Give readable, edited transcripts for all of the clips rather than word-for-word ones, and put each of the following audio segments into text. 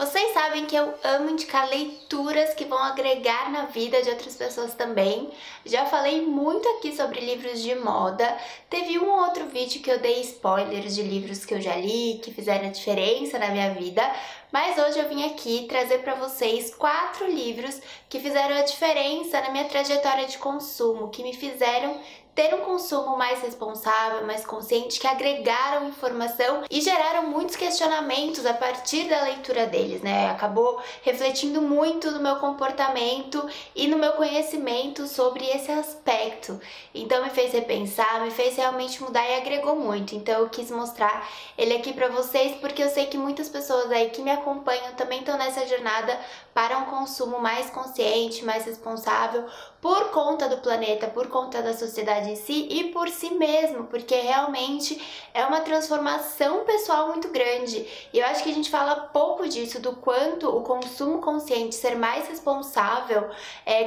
Vocês sabem que eu amo indicar leituras que vão agregar na vida de outras pessoas também. Já falei muito aqui sobre livros de moda. Teve um ou outro vídeo que eu dei spoilers de livros que eu já li, que fizeram a diferença na minha vida. Mas hoje eu vim aqui trazer para vocês 4 livros que fizeram a diferença na minha trajetória de consumo, que me fizeram ter um consumo mais responsável, mais consciente, que agregaram informação e geraram muitos questionamentos a partir da leitura deles, né? Acabou refletindo muito no meu comportamento e no meu conhecimento sobre esse aspecto. Então me fez repensar, me fez realmente mudar e agregou muito. Então eu quis mostrar ele aqui pra vocês porque eu sei que muitas pessoas aí que me acompanham também estão nessa jornada para um consumo mais consciente, mais responsável, por conta do planeta, por conta da sociedade em si e por si mesmo, porque realmente é uma transformação pessoal muito grande. E eu acho que a gente fala pouco disso, do quanto o consumo consciente, ser mais responsável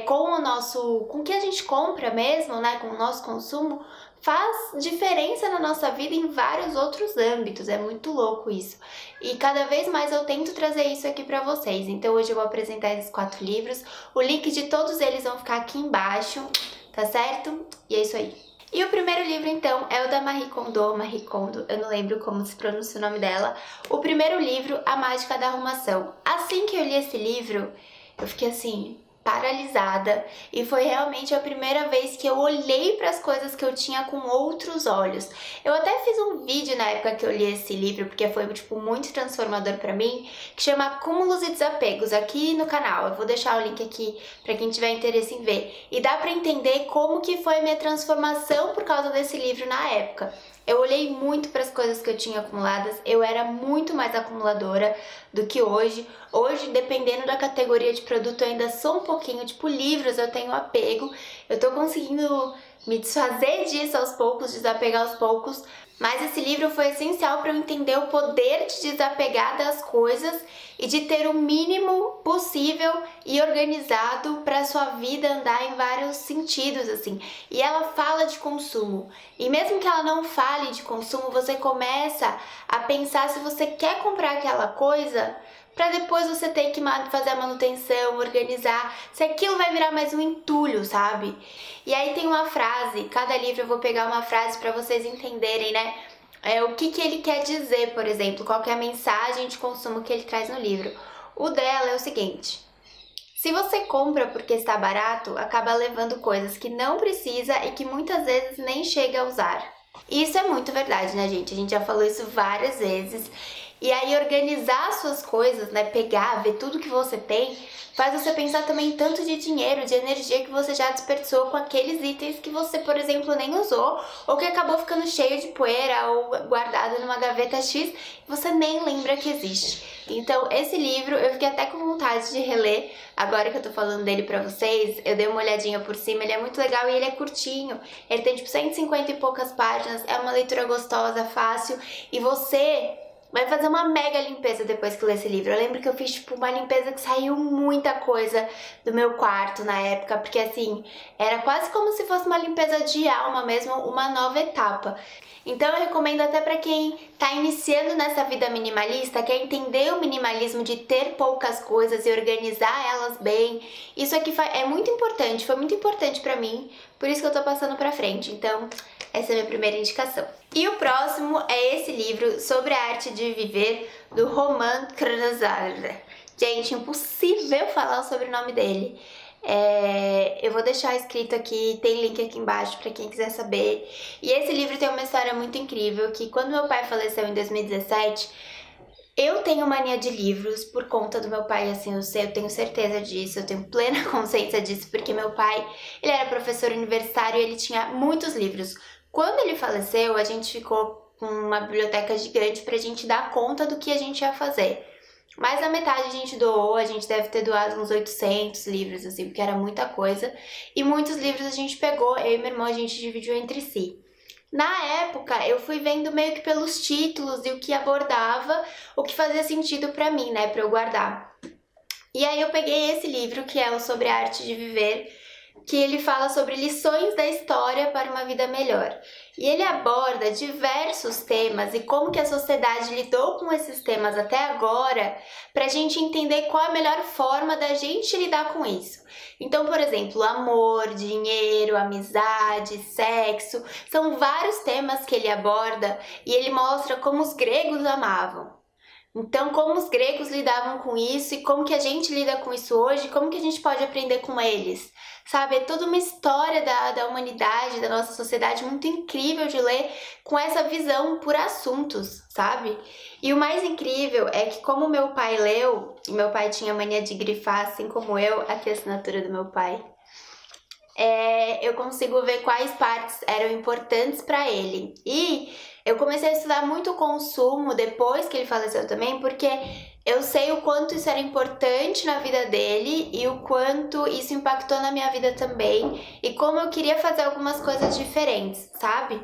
com o que a gente compra mesmo, né, com o nosso consumo, faz diferença na nossa vida em vários outros âmbitos. É muito louco isso. E cada vez mais eu tento trazer isso aqui pra vocês. Então hoje eu vou apresentar esses 4 livros. O link de todos eles vão ficar aqui embaixo, tá certo? E é isso aí. E o primeiro livro, então, é o da Marie Kondo, eu não lembro como se pronuncia o nome dela. O primeiro livro, A Mágica da Arrumação. Assim que eu li esse livro, eu fiquei assim, paralisada, e foi realmente a primeira vez que eu olhei para as coisas que eu tinha com outros olhos. Eu até fiz um vídeo na época que eu li esse livro, porque foi tipo muito transformador para mim, que chama Acúmulos e Desapegos, aqui no canal. Eu vou deixar o link aqui para quem tiver interesse em ver. E dá para entender como que foi a minha transformação por causa desse livro na época. Eu olhei muito para as coisas que eu tinha acumuladas, eu era muito mais acumuladora do que hoje. Hoje, dependendo da categoria de produto, eu ainda sou um pouquinho, tipo livros, eu tenho apego. Eu tô conseguindo me desfazer disso aos poucos, desapegar aos poucos. Mas esse livro foi essencial para eu entender o poder de desapegar das coisas e de ter o mínimo possível e organizado para a sua vida andar em vários sentidos, assim. E ela fala de consumo. E mesmo que ela não fale de consumo, você começa a pensar se você quer comprar aquela coisa para depois você ter que fazer a manutenção, organizar, se aquilo vai virar mais um entulho, sabe? E aí tem uma frase, cada livro eu vou pegar uma frase para vocês entenderem, né? O que ele quer dizer, por exemplo, qual que é a mensagem de consumo que ele traz no livro. O dela é o seguinte: se você compra porque está barato, acaba levando coisas que não precisa e que muitas vezes nem chega a usar. Isso é muito verdade, né, gente? A gente já falou isso várias vezes. E aí organizar as suas coisas, né, pegar, ver tudo que você tem, faz você pensar também tanto de dinheiro, de energia que você já desperdiçou com aqueles itens que você, por exemplo, nem usou, ou que acabou ficando cheio de poeira ou guardado numa gaveta X e você nem lembra que existe. Então, esse livro eu fiquei até com vontade de reler, agora que eu tô falando dele pra vocês. Eu dei uma olhadinha por cima, ele é muito legal e ele é curtinho. Ele tem tipo 150 e poucas páginas, é uma leitura gostosa, fácil, e você vai fazer uma mega limpeza depois que ler esse livro. Eu lembro que eu fiz tipo uma limpeza que saiu muita coisa do meu quarto na época, porque assim, era quase como se fosse uma limpeza de alma mesmo, uma nova etapa. Então eu recomendo até para quem tá iniciando nessa vida minimalista, quer entender o minimalismo de ter poucas coisas e organizar elas bem. Isso aqui é muito importante, foi muito importante para mim, por isso que eu tô passando pra frente. Então, essa é a minha primeira indicação. E o próximo é esse livro, Sobre a Arte de Viver, do Roman Krznazar. Gente, impossível falar o sobrenome dele. Eu vou deixar escrito aqui, tem link aqui embaixo para quem quiser saber. E esse livro tem uma história muito incrível, que quando meu pai faleceu em 2017, eu tenho mania de livros por conta do meu pai, assim, eu tenho certeza disso, eu tenho plena consciência disso, porque meu pai, ele era professor universitário e ele tinha muitos livros. Quando ele faleceu, a gente ficou com uma biblioteca gigante pra gente dar conta do que a gente ia fazer. Mais da metade a gente doou, a gente deve ter doado uns 800 livros, assim, porque era muita coisa. E muitos livros a gente pegou, eu e meu irmão, a gente dividiu entre si. Na época, eu fui vendo meio que pelos títulos e o que abordava, o que fazia sentido pra mim, né, pra eu guardar. E aí eu peguei esse livro, que é o Sobre a Arte de Viver, que ele fala sobre lições da história para uma vida melhor. E ele aborda diversos temas e como que a sociedade lidou com esses temas até agora, para a gente entender qual é a melhor forma da gente lidar com isso. Então, por exemplo, amor, dinheiro, amizade, sexo, são vários temas que ele aborda e ele mostra como os gregos amavam. Então, como os gregos lidavam com isso e como que a gente lida com isso hoje, como que a gente pode aprender com eles, sabe? É toda uma história da humanidade, da nossa sociedade muito incrível de ler com essa visão por assuntos, sabe? E o mais incrível é que como meu pai leu, e meu pai tinha mania de grifar, assim como eu, aqui a assinatura do meu pai, eu consigo ver quais partes eram importantes para ele. E eu comecei a estudar muito o consumo depois que ele faleceu também, porque eu sei o quanto isso era importante na vida dele e o quanto isso impactou na minha vida também e como eu queria fazer algumas coisas diferentes, sabe?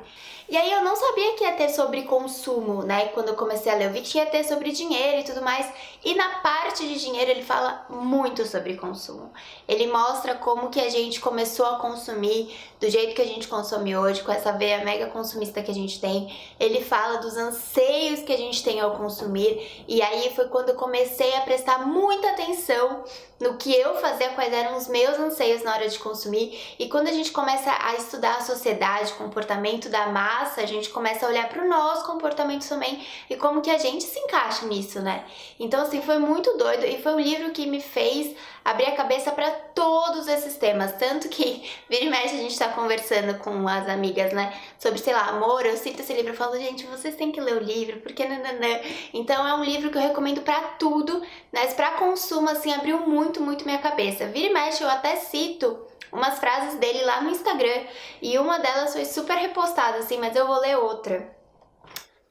E aí eu não sabia que ia ter sobre consumo, né? Quando eu comecei a ler, eu vi que ia ter sobre dinheiro e tudo mais. E na parte de dinheiro ele fala muito sobre consumo. Ele mostra como que a gente começou a consumir do jeito que a gente consome hoje, com essa veia mega consumista que a gente tem. Ele fala dos anseios que a gente tem ao consumir. E aí foi quando eu comecei a prestar muita atenção no que eu fazia, quais eram os meus anseios na hora de consumir. E quando a gente começa a estudar a sociedade, o comportamento da massa, a gente começa a olhar para o nosso comportamento também e como que a gente se encaixa nisso, né? Então, assim, foi muito doido e foi um livro que me fez abrir a cabeça para todos esses temas. Tanto que, vira e mexe, a gente tá conversando com as amigas, né? Sobre, sei lá, amor. Eu cito esse livro e falo, gente, vocês têm que ler o livro, porque nananã. Então, é um livro que eu recomendo para tudo, mas para consumo, assim, abriu muito, muito minha cabeça. Vira e mexe, eu até cito umas frases dele lá no Instagram e uma delas foi super repostada, assim, mas eu vou ler outra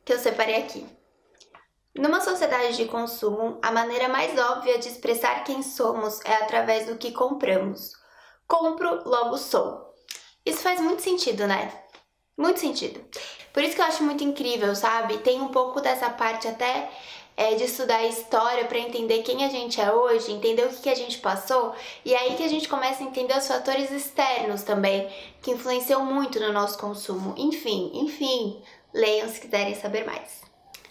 que eu separei aqui. Numa sociedade de consumo, a maneira mais óbvia de expressar quem somos é através do que compramos. Compro, logo sou. Isso faz muito sentido, né? Muito sentido. Por isso que eu acho muito incrível, sabe? Tem um pouco dessa parte até de estudar a história para entender quem a gente é hoje, entender o que a gente passou, e aí que a gente começa a entender os fatores externos também, que influenciam muito no nosso consumo. Enfim, leiam se quiserem saber mais.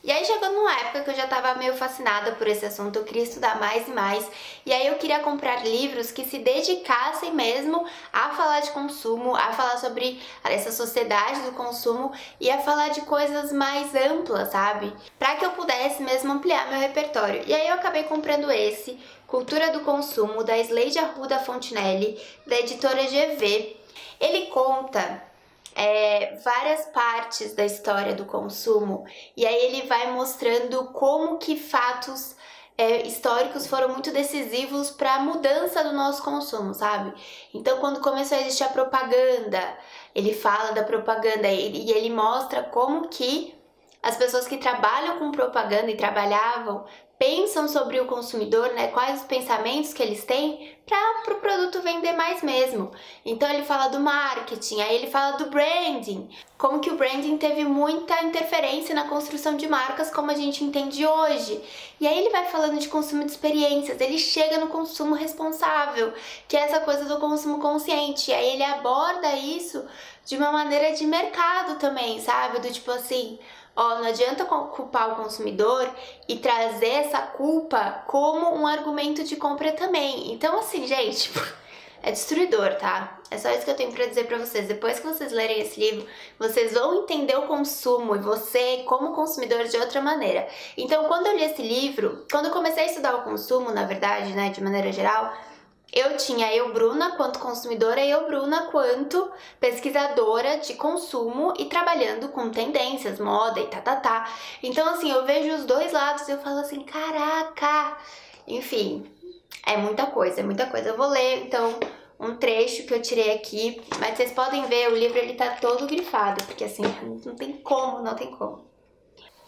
E aí chegou numa época que eu já tava meio fascinada por esse assunto, eu queria estudar mais e mais, e aí eu queria comprar livros que se dedicassem mesmo a falar de consumo, a falar sobre essa sociedade do consumo e a falar de coisas mais amplas, sabe? Pra que eu pudesse mesmo ampliar meu repertório. E aí eu acabei comprando esse, Cultura do Consumo, da Sleide Arruda Fontinelli, da editora GV. Ele conta várias partes da história do consumo e aí ele vai mostrando como que fatos históricos foram muito decisivos para a mudança do nosso consumo, sabe? Então, quando começou a existir a propaganda, ele fala da propaganda e ele mostra como que as pessoas que trabalham com propaganda e trabalhavam pensam sobre o consumidor, né? Quais os pensamentos que eles têm para o produto vender mais mesmo. Então ele fala do marketing, aí ele fala do branding, como que o branding teve muita interferência na construção de marcas como a gente entende hoje. E aí ele vai falando de consumo de experiências, ele chega no consumo responsável, que é essa coisa do consumo consciente. E aí ele aborda isso de uma maneira de mercado também, sabe? Do tipo assim, não adianta culpar o consumidor e trazer essa culpa como um argumento de compra também. Então, assim, gente, é destruidor, tá? É só isso que eu tenho pra dizer pra vocês. Depois que vocês lerem esse livro, vocês vão entender o consumo e você como consumidor de outra maneira. Então, quando eu li esse livro, quando eu comecei a estudar o consumo, na verdade, né, de maneira geral, eu, Bruna, quanto consumidora, e eu, Bruna, quanto pesquisadora de consumo e trabalhando com tendências, moda e tá. Então, assim, eu vejo os dois lados e eu falo assim, caraca! Enfim, é muita coisa. Eu vou ler, então, um trecho que eu tirei aqui, mas vocês podem ver, o livro ele tá todo grifado, porque assim, não tem como.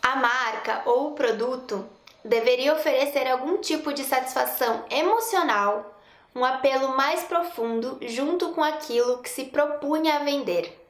A marca ou o produto deveria oferecer algum tipo de satisfação emocional, um apelo mais profundo junto com aquilo que se propunha a vender.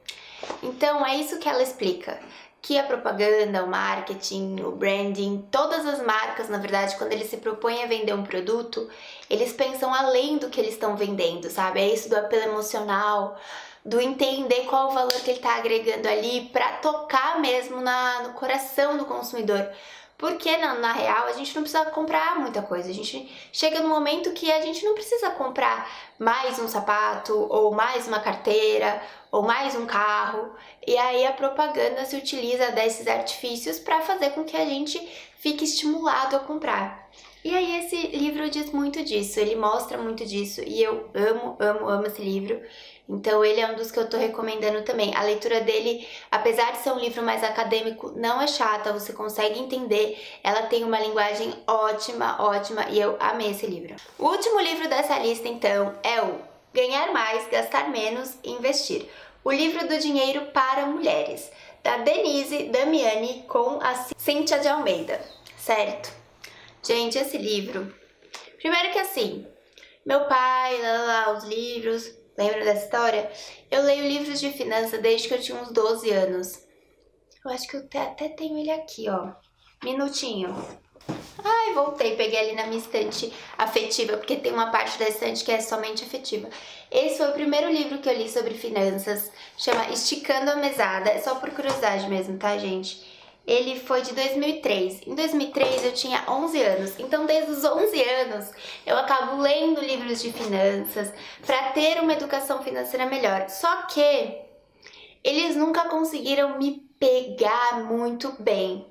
Então é isso que ela explica, que a propaganda, o marketing, o branding, todas as marcas, na verdade, quando eles se propõem a vender um produto, eles pensam além do que eles estão vendendo, sabe? É isso do apelo emocional, do entender qual o valor que ele está agregando ali para tocar mesmo no coração do consumidor. Porque na real a gente não precisa comprar muita coisa, a gente chega no momento que a gente não precisa comprar mais um sapato, ou mais uma carteira, ou mais um carro, e aí a propaganda se utiliza desses artifícios para fazer com que a gente fique estimulado a comprar. E aí esse livro diz muito disso, ele mostra muito disso, e eu amo esse livro. Então ele é um dos que eu tô recomendando também. A leitura dele, apesar de ser um livro mais acadêmico, não é chata, você consegue entender. Ela tem uma linguagem ótima, e eu amei esse livro. O último livro dessa lista, então, é o Ganhar Mais, Gastar Menos e Investir. O livro do dinheiro para mulheres, da Denise Damiani com a Cíntia de Almeida, certo? Gente, esse livro... Primeiro que assim, meu pai, os livros... Lembra dessa história? Eu leio livros de finanças desde que eu tinha uns 12 anos. Eu acho que eu até tenho ele aqui, ó. Minutinho. Ai, voltei, peguei ali na minha estante afetiva, porque tem uma parte da estante que é somente afetiva. Esse foi o primeiro livro que eu li sobre finanças, chama Esticando a Mesada, é só por curiosidade mesmo, tá, gente? Ele foi de 2003. Em 2003 eu tinha 11 anos, então desde os 11 anos eu acabo lendo livros de finanças para ter uma educação financeira melhor. Só que eles nunca conseguiram me pegar muito bem.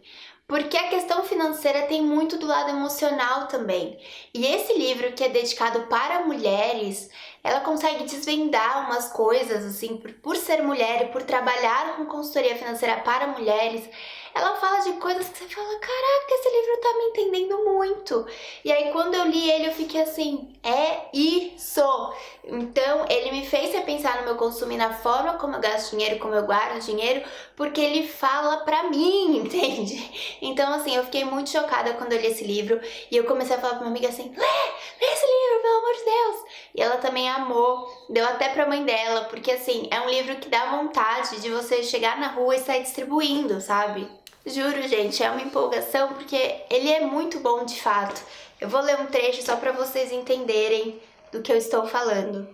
Porque a questão financeira tem muito do lado emocional também. E esse livro, que é dedicado para mulheres, ela consegue desvendar umas coisas, assim, por ser mulher e por trabalhar com consultoria financeira para mulheres. Ela fala de coisas que você fala, caraca, esse livro tá me entendendo muito. E aí quando eu li ele, eu fiquei assim, é isso! Então ele me fez repensar no meu consumo e na forma como eu gasto dinheiro, como eu guardo dinheiro, porque ele fala pra mim, entende? Então assim, eu fiquei muito chocada quando eu li esse livro e eu comecei a falar pra minha amiga assim, lê esse livro, pelo amor de Deus! E ela também amou, deu até pra mãe dela, porque assim, é um livro que dá vontade de você chegar na rua e sair distribuindo, sabe? Juro, gente, é uma empolgação porque ele é muito bom de fato. Eu vou ler um trecho só para vocês entenderem do que eu estou falando.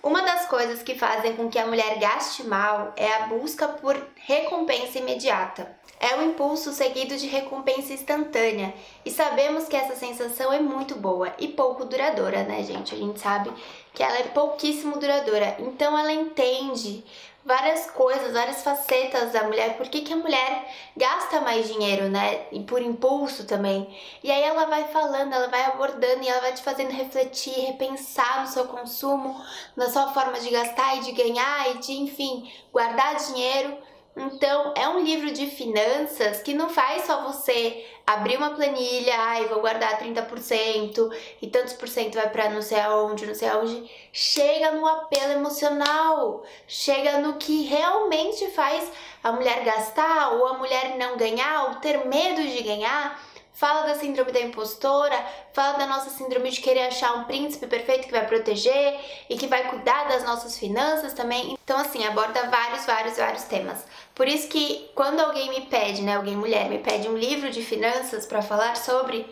Uma das coisas que fazem com que a mulher gaste mal é a busca por recompensa imediata. É o impulso seguido de recompensa instantânea. E sabemos que essa sensação é muito boa e pouco duradoura, né, gente? A gente sabe que ela é pouquíssimo duradoura. Então ela entende várias coisas, várias facetas da mulher, por que a mulher gasta mais dinheiro, né? E por impulso também. E aí ela vai falando, ela vai abordando e ela vai te fazendo refletir, repensar no seu consumo, na sua forma de gastar e de ganhar e de, enfim, guardar dinheiro. Então, é um livro de finanças que não faz só você abrir uma planilha, vou guardar 30% e tantos por cento vai para não sei aonde. Chega no apelo emocional, chega no que realmente faz a mulher gastar ou a mulher não ganhar ou ter medo de ganhar. Fala da síndrome da impostora, fala da nossa síndrome de querer achar um príncipe perfeito que vai proteger e que vai cuidar das nossas finanças também. Então assim, aborda vários temas. Por isso que quando alguém me pede, né, mulher, me pede um livro de finanças para falar sobre,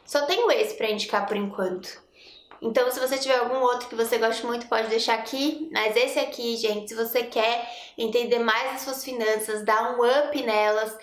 só tenho esse para indicar por enquanto. Então, se você tiver algum outro que você goste muito, pode deixar aqui. Mas esse aqui, gente, se você quer entender mais das suas finanças, dar um up nelas,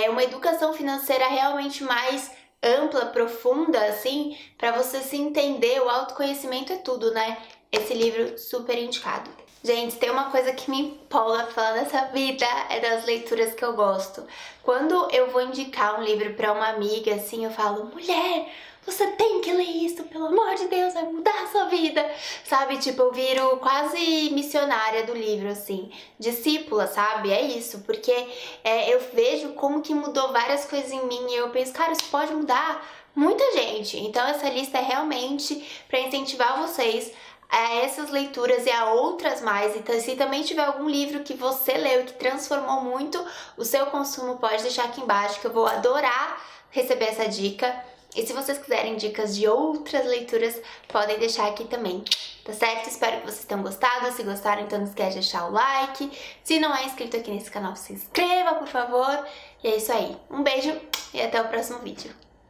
uma educação financeira realmente mais ampla, profunda, assim, para você se entender, o autoconhecimento é tudo, né? Esse livro super indicado. Gente, tem uma coisa que me empolga falando nessa vida, é das leituras que eu gosto. Quando eu vou indicar um livro para uma amiga, assim, eu falo, mulher, você tem que ler isso, pelo amor de Deus, vai mudar a sua vida, sabe? Tipo, eu viro quase missionária do livro, assim, discípula, sabe? É isso, porque eu vejo como que mudou várias coisas em mim e eu penso, cara, isso pode mudar muita gente. Então essa lista é realmente para incentivar vocês a essas leituras e a outras mais. Então, se também tiver algum livro que você leu e que transformou muito o seu consumo, pode deixar aqui embaixo que eu vou adorar receber essa dica. E se vocês quiserem dicas de outras leituras, podem deixar aqui também. tá certo? Espero que vocês tenham gostado. Se gostaram, então não esquece de deixar o like. Se não é inscrito aqui nesse canal, se inscreva, por favor. E é isso aí. Um beijo e até o próximo vídeo.